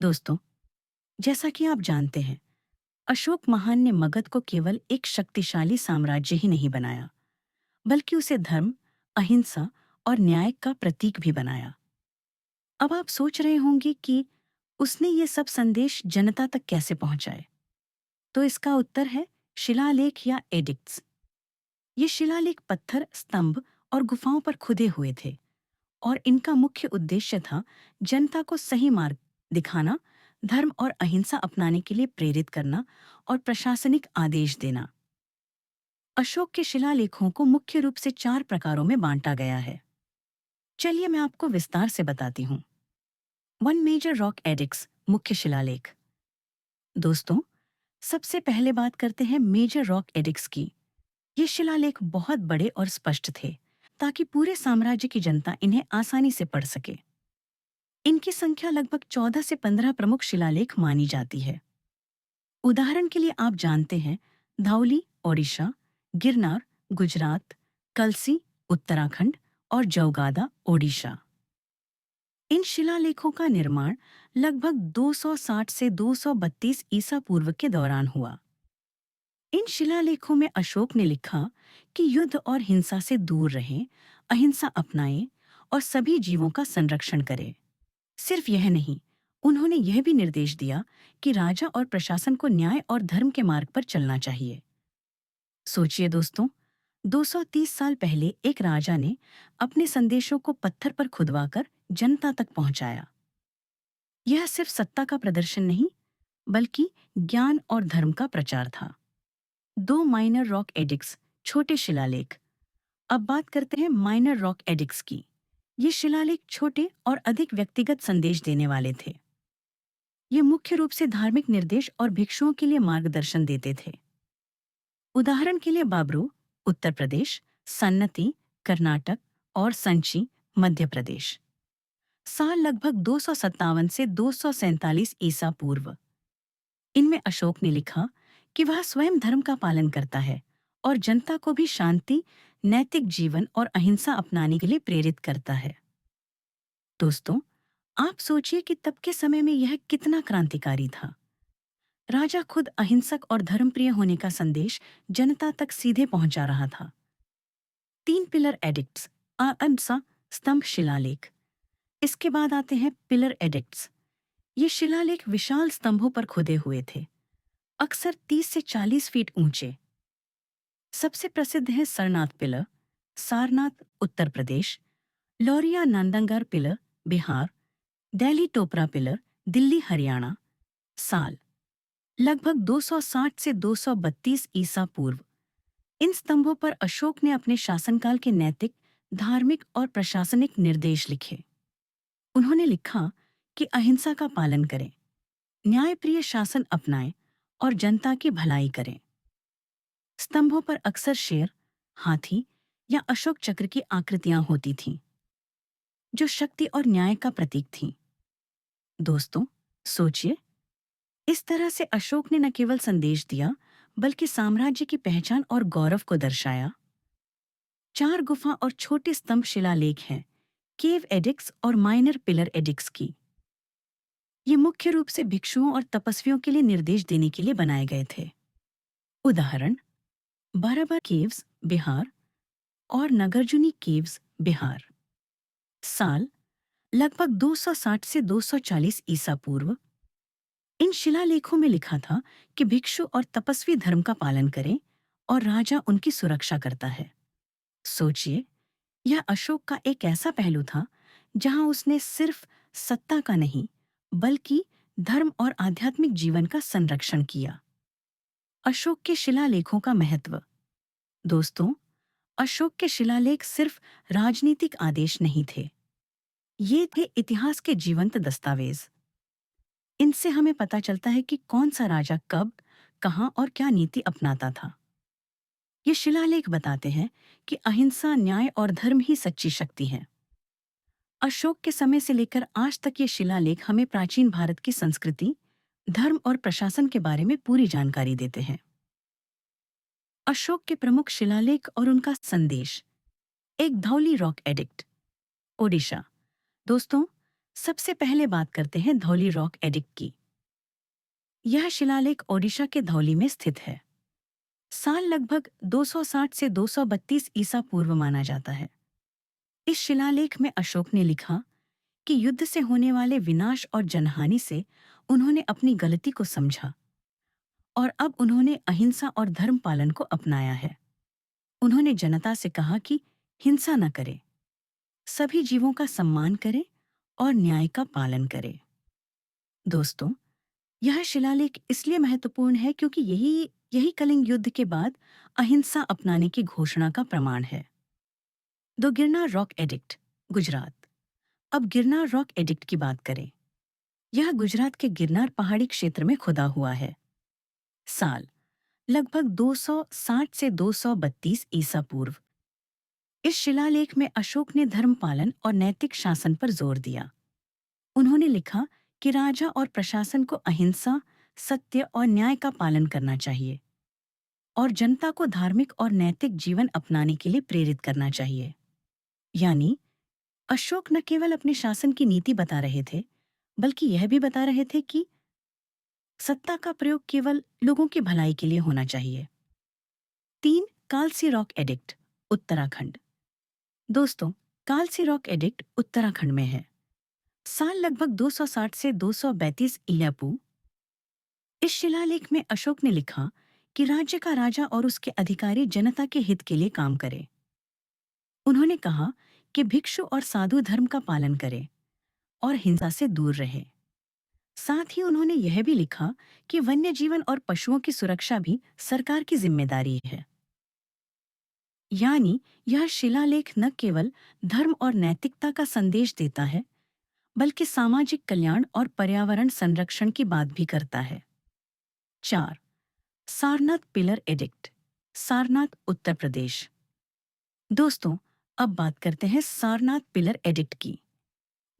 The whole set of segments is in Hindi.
दोस्तों, जैसा कि आप जानते हैं, अशोक महान ने मगध को केवल एक शक्तिशाली साम्राज्य ही नहीं बनाया, बल्कि उसे धर्म, अहिंसा और न्याय का प्रतीक भी बनाया। अब आप सोच रहे होंगे कि उसने ये सब संदेश जनता तक कैसे पहुंचाए। तो इसका उत्तर है शिलालेख या एडिक्ट्स। ये शिलालेख पत्थर, स्तंभ और गुफाओं पर खुदे हुए थे और इनका मुख्य उद्देश्य था जनता को सही मार्ग दिखाना, धर्म और अहिंसा अपनाने के लिए प्रेरित करना और प्रशासनिक आदेश देना। अशोक के शिलालेखों को मुख्य रूप से 4 प्रकारों में बांटा गया है। चलिए मैं आपको विस्तार से बताती हूँ। वन मेजर रॉक एडिक्ट्स, मुख्य शिलालेख। दोस्तों, सबसे पहले बात करते हैं मेजर रॉक एडिक्ट्स की। ये शिलालेख बहुत बड़े और स्पष्ट थे, ताकि पूरे साम्राज्य की जनता इन्हें आसानी से पढ़ सके। इनकी संख्या लगभग 14 से 15 प्रमुख शिलालेख मानी जाती है। उदाहरण के लिए आप जानते हैं धाउली, ओडिशा, गिरनार, गुजरात, कलसी, उत्तराखंड और जौगादा, ओडिशा। इन शिलालेखों का निर्माण लगभग 260 से 232 ईसा पूर्व के दौरान हुआ। इन शिलालेखों में अशोक ने लिखा कि युद्ध और हिंसा से दूर रहें, अहिंसा अपनाएं और सभी जीवों का संरक्षण करें। सिर्फ यह नहीं, उन्होंने यह भी निर्देश दिया कि राजा और प्रशासन को न्याय और धर्म के मार्ग पर चलना चाहिए। सोचिए दोस्तों, 230 साल पहले एक राजा ने अपने संदेशों को पत्थर पर खुदवाकर जनता तक पहुंचाया। यह सिर्फ सत्ता का प्रदर्शन नहीं, बल्कि ज्ञान और धर्म का प्रचार था। 2 माइनर रॉक एडिक्ट्स, छोटे शिलालेख। अब बात करते हैं माइनर रॉक एडिक्ट्स की। ये शिलालेख छोटे और अधिक व्यक्तिगत संदेश देने वाले थे। ये मुख्य रूप से धार्मिक निर्देश और भिक्षुओं के लिए मार्गदर्शन देते थे। उदाहरण के लिए बाबरू, उत्तर प्रदेश, सन्नति, कर्नाटक और संची, मध्य प्रदेश। साल लगभग 257 से 247 ईसा पूर्व। इनमें अशोक ने लिखा कि वह स्वयं धर्म का पालन करता है और जनता को भी शांति, नैतिक जीवन और अहिंसा अपनाने के लिए प्रेरित करता है। दोस्तों, आप सोचिए कि तब के समय में यह कितना क्रांतिकारी था। राजा खुद अहिंसक और धर्मप्रिय होने का संदेश जनता तक सीधे पहुंचा रहा था। 3 पिलर एडिक्ट्स, अहिंसा स्तंभ शिलालेख। इसके बाद आते हैं पिलर एडिक्ट्स। ये शिलालेख विशाल स्तंभों पर खुदे हुए थे, अक्सर 30 से 40 फीट ऊंचे। सबसे प्रसिद्ध है Sarnath pillar, Sarnath, Uttar Pradesh, Lauriya Nand Nagar pillar, Bihar, Delhi Topra pillar, Delhi, Haryana. साल लगभग 260 से 232 ईसा पूर्व। इन स्तंभों पर अशोक ने अपने शासनकाल के नैतिक, धार्मिक और प्रशासनिक निर्देश लिखे। उन्होंने लिखा कि अहिंसा का पालन करें, न्यायप्रिय शासन अपनाएं और जनता की भलाई करें। स्तंभों पर अक्सर शेर, हाथी या अशोक चक्र की आकृतियां होती थीं, जो शक्ति और न्याय का प्रतीक थीं। दोस्तों, सोचिए, इस तरह से अशोक ने न केवल संदेश दिया, बल्कि साम्राज्य की पहचान और गौरव को दर्शाया। 4 गुफा और छोटे स्तंभ शिलालेख हैं, केव एडिक्ट्स और माइनर पिलर एडिक्ट्स की। ये मुख्य रूप से भिक्षुओं और तपस्वियों के लिए निर्देश देने के लिए बनाए गए थे। उदाहरण, बाराबर केव्स, बिहार और नागार्जुनी केव्स, बिहार। साल लगभग 260 से 240 ईसा पूर्व। इन शिलालेखों में लिखा था कि भिक्षु और तपस्वी धर्म का पालन करें और राजा उनकी सुरक्षा करता है। सोचिए, यह अशोक का एक ऐसा पहलू था जहां उसने सिर्फ सत्ता का नहीं, बल्कि धर्म और आध्यात्मिक जीवन का संरक्षण किया। अशोक के शिलालेखों का महत्व। दोस्तों, अशोक के शिलालेख सिर्फ राजनीतिक आदेश नहीं थे, ये थे इतिहास के जीवंत दस्तावेज। इनसे हमें पता चलता है कि कौन सा राजा कब, कहां और क्या नीति अपनाता था। ये शिलालेख बताते हैं कि अहिंसा, न्याय और धर्म ही सच्ची शक्ति है। अशोक के समय से लेकर आज तक ये शिलालेख हमें प्राचीन भारत की संस्कृति, धर्म और प्रशासन के बारे में पूरी जानकारी देते हैं। अशोक के प्रमुख शिलालेख और उनका संदेश। एक धौली रॉक एडिक्ट, ओडिशा। दोस्तों, सबसे पहले बात करते हैं धौली रॉक एडिक्ट की। यह शिलालेख ओडिशा के धौली में स्थित है। साल लगभग 260 से 232 ईसा पूर्व माना जाता है। इस शिलालेख में अशोक ने लिखा कि युद्ध से होने वाले विनाश और जनहानि से उन्होंने अपनी गलती को समझा और अब उन्होंने अहिंसा और धर्म पालन को अपनाया है। उन्होंने जनता से कहा कि हिंसा न करे, सभी जीवों का सम्मान करे और न्याय का पालन करे। दोस्तों, यह शिलालेख इसलिए महत्वपूर्ण है क्योंकि यही यही कलिंग युद्ध के बाद अहिंसा अपनाने की घोषणा का प्रमाण है। The Girnar rock edict, Gujarat. अब गिरनार रॉक एडिक्ट की बात करें। यह गुजरात के गिरनार पहाड़ी क्षेत्र में खुदा हुआ है। साल लगभग 260 से 232 ईसा पूर्व। इस शिलालेख में अशोक ने धर्म पालन और नैतिक शासन पर जोर दिया। उन्होंने लिखा कि राजा और प्रशासन को अहिंसा, सत्य और न्याय का पालन करना चाहिए और जनता को धार्मिक और नैतिक जीवन अपनाने के लिए प्रेरित करना चाहिए। यानी अशोक न केवल अपने शासन की नीति बता रहे थे, बल्कि यह भी बता रहे थे कि सत्ता का प्रयोग केवल लोगों की भलाई के लिए होना चाहिए। 3. Kalsi rock edict, Uttarakhand. दोस्तों, कालसी रॉक एडिक्ट उत्तराखंड में है। साल लगभग 260 से 232 ईल्यापू। इस शिलालेख में अशोक ने लिखा कि राज्य का राजा और उसके अधिकारी जनता के हित के लिए काम करें। उन्होंने कहा कि भिक्षु और साधु धर्म का पालन करें और हिंसा से दूर रहे। साथ ही उन्होंने यह भी लिखा कि वन्य जीवन और पशुओं की सुरक्षा भी सरकार की जिम्मेदारी है। यानी यह शिलालेख न केवल धर्म और नैतिकता का संदेश देता है, बल्कि सामाजिक कल्याण और पर्यावरण संरक्षण की बात भी करता है। 4. Sarnath pillar addict, Sarnath, Uttar Pradesh. दोस्तों, अब बात करते हैं सारनाथ पिलर एडिक्ट की।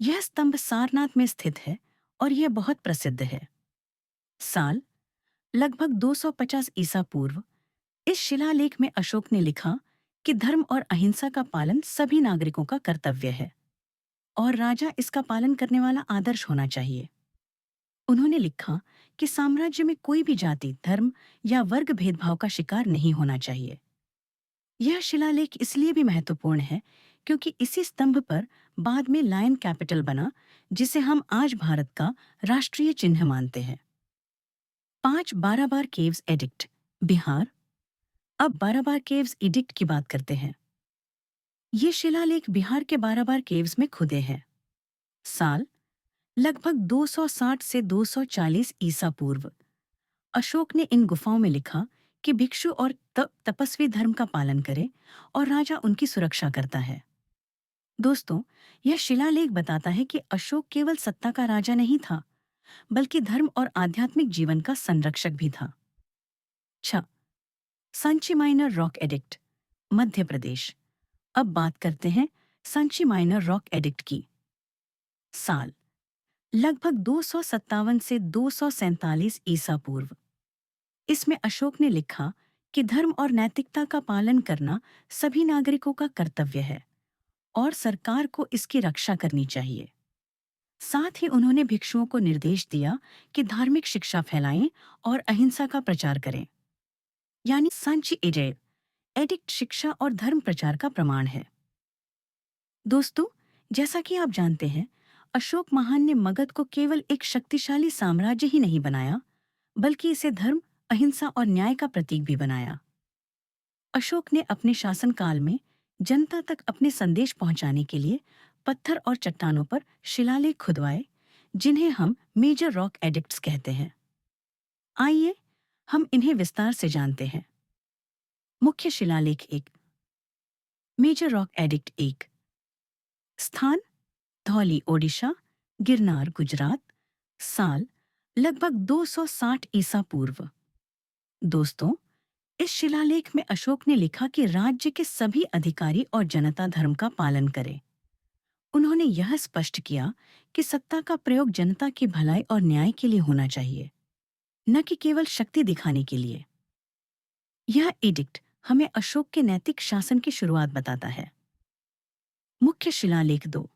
यह स्तंभ सारनाथ में स्थित है और यह बहुत प्रसिद्ध है। साल लगभग 250 ईसा पूर्व। इस शिलालेख में अशोक ने लिखा कि धर्म और अहिंसा का पालन सभी नागरिकों का कर्तव्य है और राजा इसका पालन करने वाला आदर्श होना चाहिए। उन्होंने लिखा कि साम्राज्य में कोई भी जाति, धर्म या वर्ग भेदभाव का शिकार नहीं होना चाहिए। यह शिलालेख इसलिए भी महत्वपूर्ण है क्योंकि इसी स्तंभ पर बाद में लायन कैपिटल बना, जिसे हम आज भारत का राष्ट्रीय चिन्ह मानते हैं। 5. बाराबार केव्स एडिक्ट, बिहार। अब बाराबार केव्स एडिक्ट की बात करते हैं। ये शिलालेख बिहार के बाराबार केव्स में खुदे हैं। साल लगभग 260 से 240 ईसा पूर्व। अशोक ने इन गुफाओं में लिखा कि भिक्षु और तपस्वी धर्म का पालन करें और राजा उनकी सुरक्षा करता है। दोस्तों, यह शिलालेख बताता है कि अशोक केवल सत्ता का राजा नहीं था, बल्कि धर्म और आध्यात्मिक जीवन का संरक्षक भी था। 6. Sanchi minor rock edict, Madhya Pradesh. अब बात करते हैं सांची माइनर रॉक एडिक्ट की। साल लगभग 257 से 247 ईसा पूर्व। इसमें अशोक ने लिखा कि धर्म और नैतिकता का पालन करना सभी नागरिकों का कर्तव्य है और सरकार को इसकी रक्षा करनी चाहिए। साथ ही उन्होंने भिक्षुओं को निर्देश दिया कि धार्मिक शिक्षा फैलाएं और अहिंसा का प्रचार करें। यानी सांची एजेव एडिक्ट शिक्षा और धर्म प्रचार का प्रमाण है। दोस्तों, जैसा कि आप जानते हैं, अशोक महान ने मगध को केवल एक शक्तिशाली साम्राज्य ही नहीं बनाया, बल्कि इसे धर्म, अहिंसा और न्याय का प्रतीक भी बनाया। अशोक ने अपने शासनकाल में जनता तक अपने संदेश पहुंचाने के लिए पत्थर और चट्टानों पर शिलालेख खुदवाए, जिन्हें हम मेजर रॉक एडिक्ट्स कहते हैं। आइए हम इन्हें विस्तार से जानते हैं। मुख्य शिलालेख 1। Major rock edict 1। स्थान धौली, ओडिशा, गिरनार, गुजरात। साल लगभग 260 ईसा पूर्व। दोस्तों, इस शिलालेख में अशोक ने लिखा कि राज्य के सभी अधिकारी और जनता धर्म का पालन करें। उन्होंने यह स्पष्ट किया कि सत्ता का प्रयोग जनता की भलाई और न्याय के लिए होना चाहिए, न कि केवल शक्ति दिखाने के लिए। यह एडिक्ट हमें अशोक के नैतिक शासन की शुरुआत बताता है। मुख्य शिलालेख 2।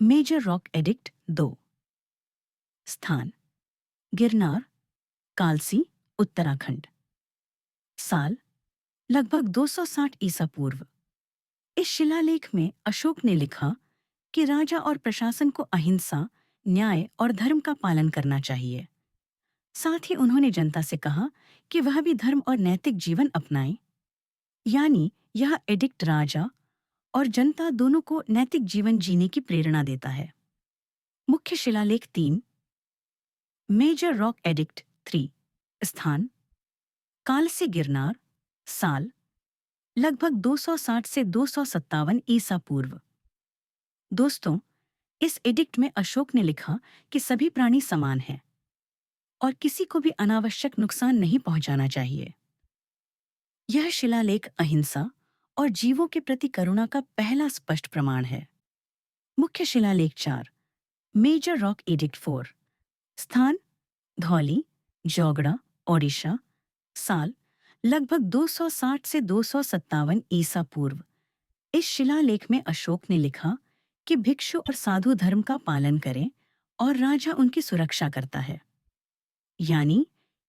Major rock edict 2। स्थान गिरनार, कालसी, उत्तराखंड। साल लगभग 260 ईसा पूर्व। इस शिलालेख में अशोक ने लिखा कि राजा और प्रशासन को अहिंसा, न्याय और धर्म का पालन करना चाहिए। साथ ही उन्होंने जनता से कहा कि वह भी धर्म और नैतिक जीवन अपनाए। यानी यह एडिक्ट राजा और जनता दोनों को नैतिक जीवन जीने की प्रेरणा देता है। मुख्य शिलालेख 3। Major rock edict 3। स्थान कालसी गिरनार। साल लगभग 260 से 257 ईसा पूर्व। दोस्तों, इस एडिक्ट में अशोक ने लिखा कि सभी प्राणी समान हैं और किसी को भी अनावश्यक नुकसान नहीं पहुंचाना चाहिए। यह शिलालेख अहिंसा और जीवों के प्रति करुणा का पहला स्पष्ट प्रमाण है। मुख्य शिलालेख 4। Major rock edict 4। स्थान धौली, जौगड़ा, ओडिशा। साल लगभग 260 से 257 ईसा पूर्व। इस शिलालेख में अशोक ने लिखा कि भिक्षु और साधु धर्म का पालन करें और राजा उनकी सुरक्षा करता है। यानी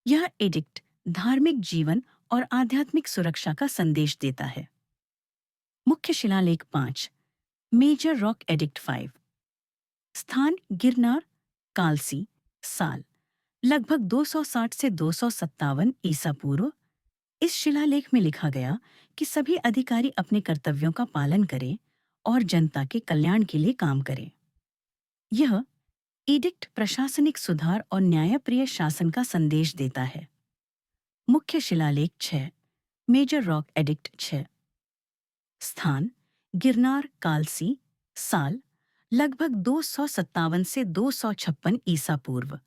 यह एडिक्ट धार्मिक जीवन और आध्यात्मिक सुरक्षा का संदेश देता है। मुख्य शिलालेख 5। Major rock edict 5। स्थान गिरनार, कालसी। साल लगभग 260 से 257 ईसा पूर्व। इस शिलालेख में लिखा गया कि सभी अधिकारी अपने कर्तव्यों का पालन करें और जनता के कल्याण के लिए काम करें। यह एडिक्ट प्रशासनिक सुधार और न्यायप्रिय शासन का संदेश देता है। मुख्य शिलालेख 6। Major rock edict 6। स्थान गिरनार, कालसी। साल लगभग 257 से 256 ईसा पूर्व।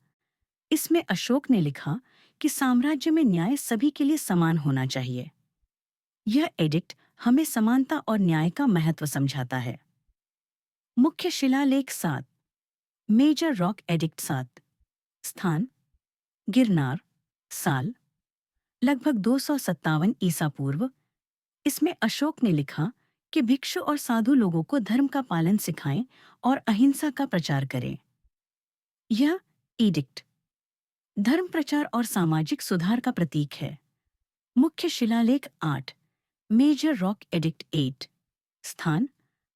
इसमें अशोक ने लिखा कि साम्राज्य में न्याय सभी के लिए समान होना चाहिए। यह एडिक्ट हमें समानता और न्याय का महत्व समझाता है। मुख्य शिलालेख 7। Major rock edict 7। स्थान गिरनार। साल लगभग 257 ईसा पूर्व। इसमें अशोक ने लिखा कि भिक्षु और साधु लोगों को धर्म का पालन सिखाएं और अहिंसा का प्रचार करें। यह एडिक्ट धर्म प्रचार और सामाजिक सुधार का प्रतीक है। मुख्य शिलालेख 8। Major rock edict 8। स्थान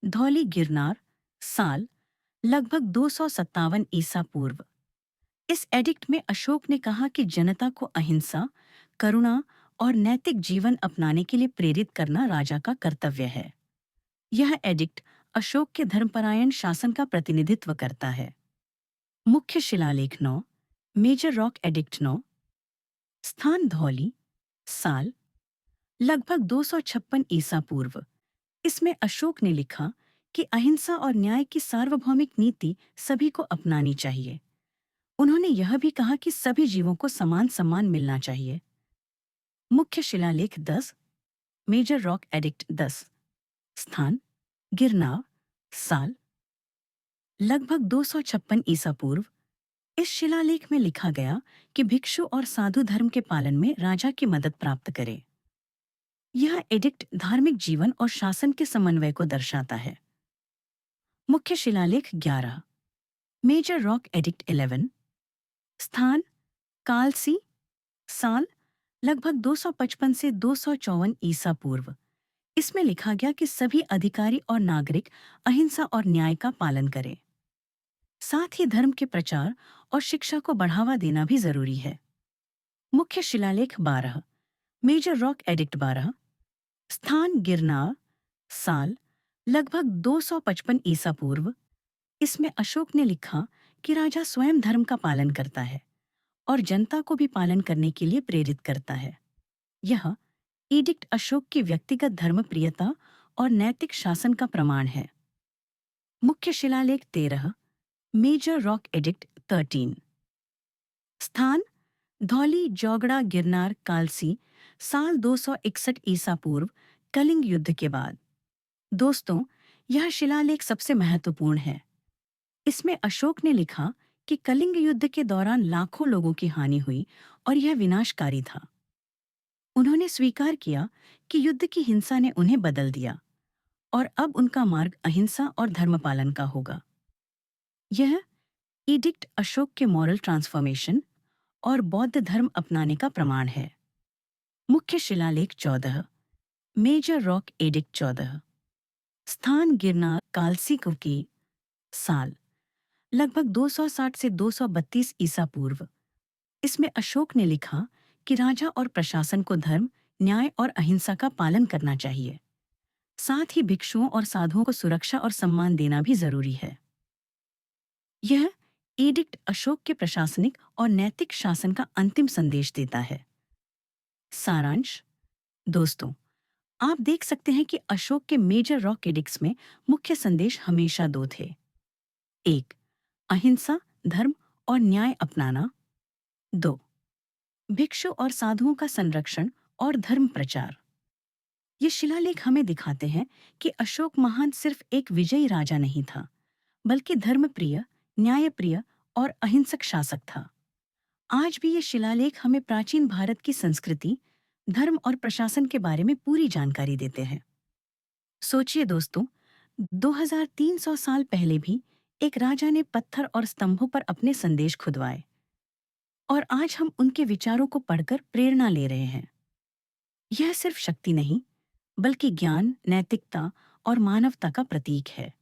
धौली, गिरनार। साल लगभग 257 ईसा पूर्व। इस एडिक्ट में अशोक ने कहा कि जनता को अहिंसा, करुणा और नैतिक जीवन अपनाने के लिए प्रेरित करना राजा का कर्तव्य है। यह एडिक्ट अशोक के धर्मपरायण शासन का प्रतिनिधित्व करता है। मुख्य शिलालेख 9। Major rock edict 9। स्थान धौली। साल लगभग 256 ईसा पूर्व। इसमें अशोक ने लिखा कि अहिंसा और न्याय की सार्वभौमिक नीति सभी को अपनानी चाहिए। उन्होंने यह भी कहा कि सभी जीवों को समान सम्मान मिलना चाहिए। मुख्य शिलालेख 10। Major rock edict 10। स्थान गिरनार। साल लगभग 256 ईसा पूर्व। इस शिलालेख में लिखा गया कि भिक्षु और साधु धर्म के पालन में राजा की मदद प्राप्त करे। यह एडिक्ट धार्मिक जीवन और शासन के समन्वय को दर्शाता है। मुख्य शिलालेख 11। Major rock edict 11। स्थान कालसी। साल लगभग 255 से 254 ईसा पूर्व। इसमें लिखा गया कि सभी अधिकारी और नागरिक अहिंसा और न्याय का पालन करें। साथ ही धर्म के प्रचार और शिक्षा को बढ़ावा देना भी जरूरी है। मुख्य शिलालेख 12। Major rock edict 12। स्थान गिरनार। साल लगभग 255 ईसा पूर्व। इसमें अशोक ने लिखा कि राजा स्वयं धर्म का पालन करता है और जनता को भी पालन करने के लिए प्रेरित करता है। यह एडिक्ट अशोक की व्यक्तिगत धर्मप्रियता और नैतिक शासन का प्रमाण है। मुख्य शिलालेख 13। Major rock edict 13। स्थान धौली, जौगड़ा, गिरनार, कालसी। साल 261 ईसा पूर्व, कलिंग युद्ध के बाद। दोस्तों, यह शिलालेख सबसे महत्वपूर्ण है। इसमें अशोक ने लिखा कि कलिंग युद्ध के दौरान लाखों लोगों की हानि हुई और यह विनाशकारी था। उन्होंने स्वीकार किया कि युद्ध की हिंसा ने उन्हें बदल दिया और अब उनका मार्ग अहिंसा और धर्म पालन का होगा। यह एडिक्ट अशोक के मॉरल ट्रांसफॉर्मेशन और बौद्ध धर्म अपनाने का प्रमाण है। मुख्य शिलालेख 14, मेजर रॉक एडिक्ट 14, स्थान गिरनार कालसी की साल लगभग 260 से 232 ईसा पूर्व। इसमें अशोक ने लिखा कि राजा और प्रशासन को धर्म, न्याय और अहिंसा का पालन करना चाहिए। साथ ही भिक्षुओं और साधुओं को सुरक्षा और सम्मान देना भी जरूरी है। यह एडिक्ट अशोक के प्रशासनिक और नैतिक शासन का अंतिम संदेश देता है। सारांश। दोस्तों, आप देख सकते हैं कि अशोक के मेजर रॉक एडिक्ट्स में मुख्य संदेश हमेशा दो थे। एक, अहिंसा, धर्म और न्याय अपनाना। दो, भिक्षु और साधुओं का संरक्षण और धर्म प्रचार। ये शिलालेख हमें दिखाते हैं कि अशोक महान सिर्फ एक विजयी राजा नहीं था, बल्कि धर्मप्रिय, न्यायप्रिय और अहिंसक शासक था। आज भी ये शिलालेख हमें प्राचीन भारत की संस्कृति, धर्म और प्रशासन के बारे में पूरी जानकारी देते हैं। सोचिए दोस्तों, 2300 साल पहले भी एक राजा ने पत्थर और स्तंभों पर अपने संदेश खुदवाए, और आज हम उनके विचारों को पढ़कर प्रेरणा ले रहे हैं। यह सिर्फ शक्ति नहीं, बल्कि ज्ञान, नैतिकता और मानवता का प्रतीक है।